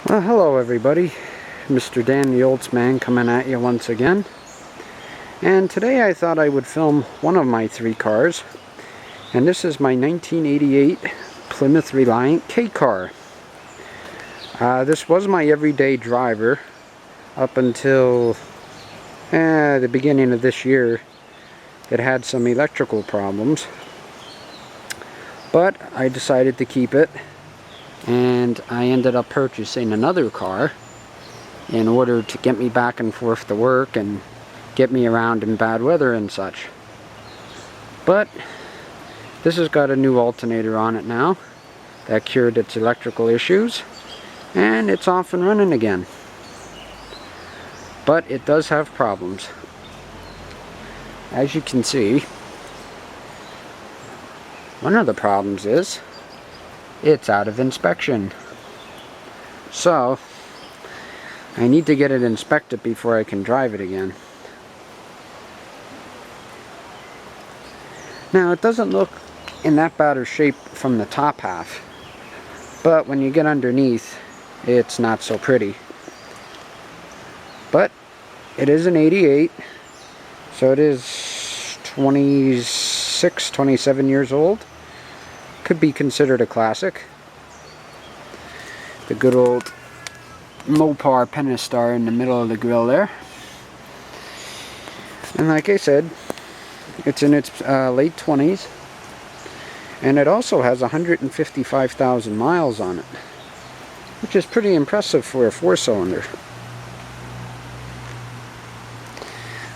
Hello everybody, Mr. Dan the Oldsman coming at you once again. And today I thought I would film one of my three cars. And this is my 1988 Plymouth Reliant K car. This was my everyday driver up until the beginning of this year. It had some electrical problems. But I decided to keep it. And I ended up purchasing another car in order to get me back and forth to work and get me around in bad weather and such. But this has got a new alternator on it now that cured its electrical issues, and it's off and running again. But it does have problems. As you can see, one of the problems is it's out of inspection. So I need to get it inspected before I can drive it again. Now it doesn't look in that bad a shape from the top half, but when you get underneath it's not so pretty. But it is an 88, so it is 27 years old. Could be considered a classic. The good old Mopar Pentastar in the middle of the grill there. And like I said, it's in its late 20s. And it also has 155,000 miles on it, which is pretty impressive for a 4-cylinder.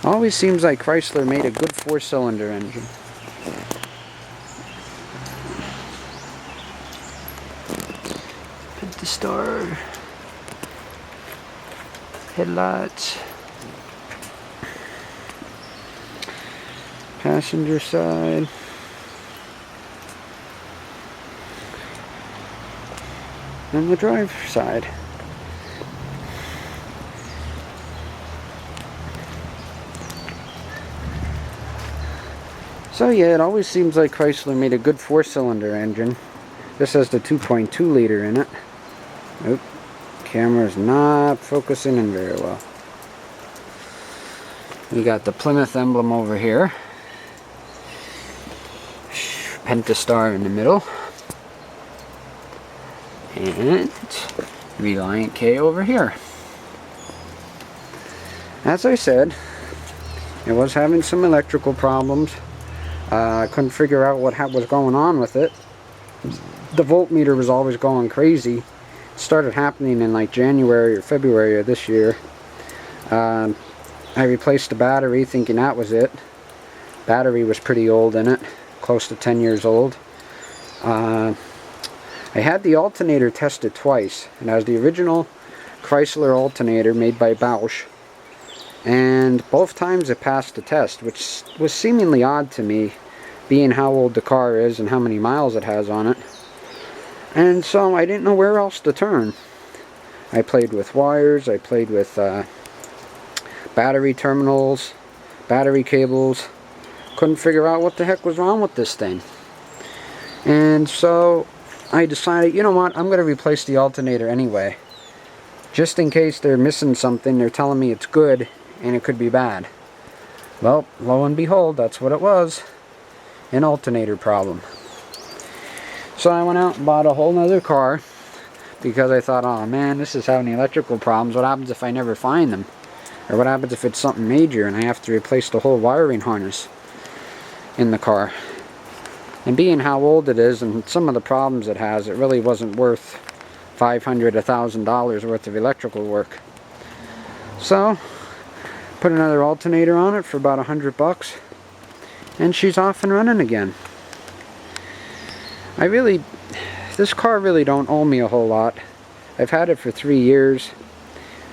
Always seems like Chrysler made a good 4-cylinder engine. The star, headlights, passenger side, and the driver's side. So yeah, it always seems like Chrysler made a good 4-cylinder engine. This has the 2.2 liter in it. Nope, camera's not focusing in very well. We got the Plymouth emblem over here. Pentastar in the middle. And Reliant K over here. As I said, it was having some electrical problems. I couldn't figure out what was going on with it. The voltmeter was always going crazy. Started happening in like January or February of this year. I replaced the battery thinking that was it. Battery was pretty old in it, close to 10 years old. I had the alternator tested twice, and that was the original Chrysler alternator made by Bosch, and both times it passed the test, which was seemingly odd to me, being how old the car is and how many miles it has on it. And so I didn't know where else to turn. I played with wires, I played with battery terminals, battery cables. Couldn't figure out what the heck was wrong with this thing. And so I decided, you know what, I'm going to replace the alternator anyway. Just in case they're missing something, they're telling me it's good and it could be bad. Well, lo and behold, that's what it was. An alternator problem. So I went out and bought a whole nother car because I thought, oh man, this is having electrical problems. What happens if I never find them? Or what happens if it's something major and I have to replace the whole wiring harness in the car? And being how old it is and some of the problems it has, it really wasn't worth $500, $1,000 worth of electrical work. So, put another alternator on it for about $100 and she's off and running again. This car really don't owe me a whole lot. I've had it for 3 years.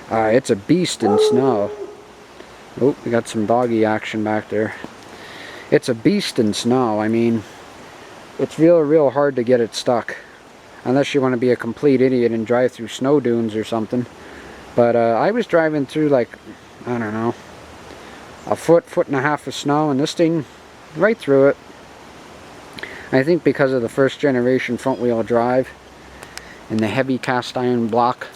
It's a beast in snow. Oh, we got some doggy action back there. It's a beast in snow. I mean, it's real hard to get it stuck. Unless you want to be a complete idiot and drive through snow dunes or something. But I was driving through like, I don't know, a foot and a half of snow, and this thing, right through it. I think because of the first generation front wheel drive and the heavy cast iron block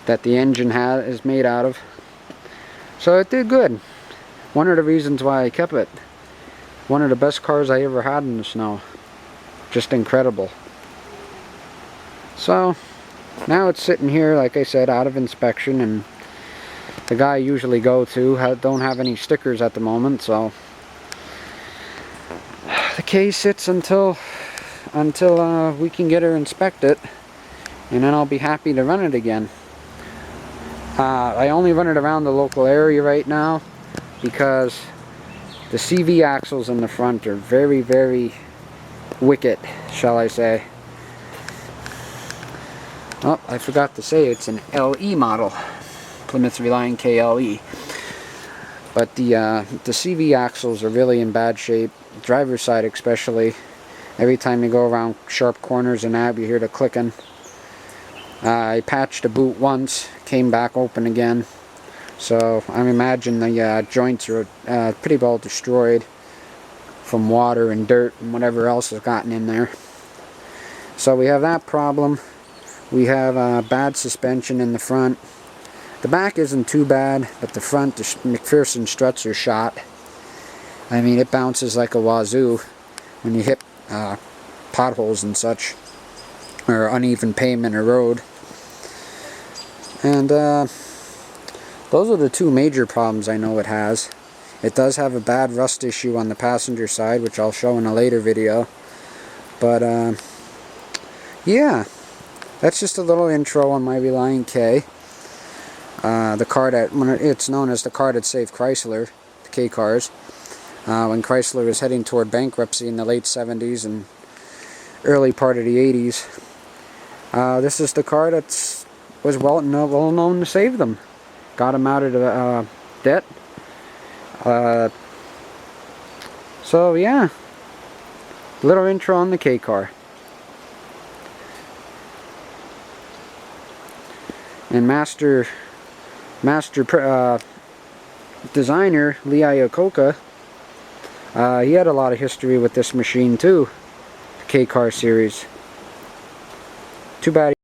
that the engine is made out of. So it did good. One of the reasons why I kept it. One of the best cars I ever had in the snow. Just incredible. So now it's sitting here, like I said, out of inspection, and the guy I usually go to don't have any stickers at the moment, so the K sits until we can get her inspected, and then I'll be happy to run it again. I only run it around the local area right now because the CV axles in the front are very, very wicked, shall I say. Oh, I forgot to say it's an LE model, Plymouth Reliant K LE. But the CV axles are really in bad shape, driver's side especially. Every time you go around sharp corners and that, you hear the clicking. I patched the boot once, came back open again. So I imagine the joints are pretty well destroyed from water and dirt and whatever else has gotten in there. So we have that problem. We have bad suspension in the front. The back isn't too bad, but the front, the McPherson struts are shot. I mean, it bounces like a wazoo when you hit potholes and such, or uneven pavement or road. And those are the two major problems I know it has. It does have a bad rust issue on the passenger side, which I'll show in a later video. But yeah, that's just a little intro on my Reliant K. The car that, it's known as the car that saved Chrysler, the K cars. When Chrysler was heading toward bankruptcy in the late 70s and early part of the 80s. This is the car that was well known to save them. Got them out of the debt. So yeah, little intro on the K car. And master designer Lee Iacocca, he had a lot of history with this machine too, the K car series. Too bad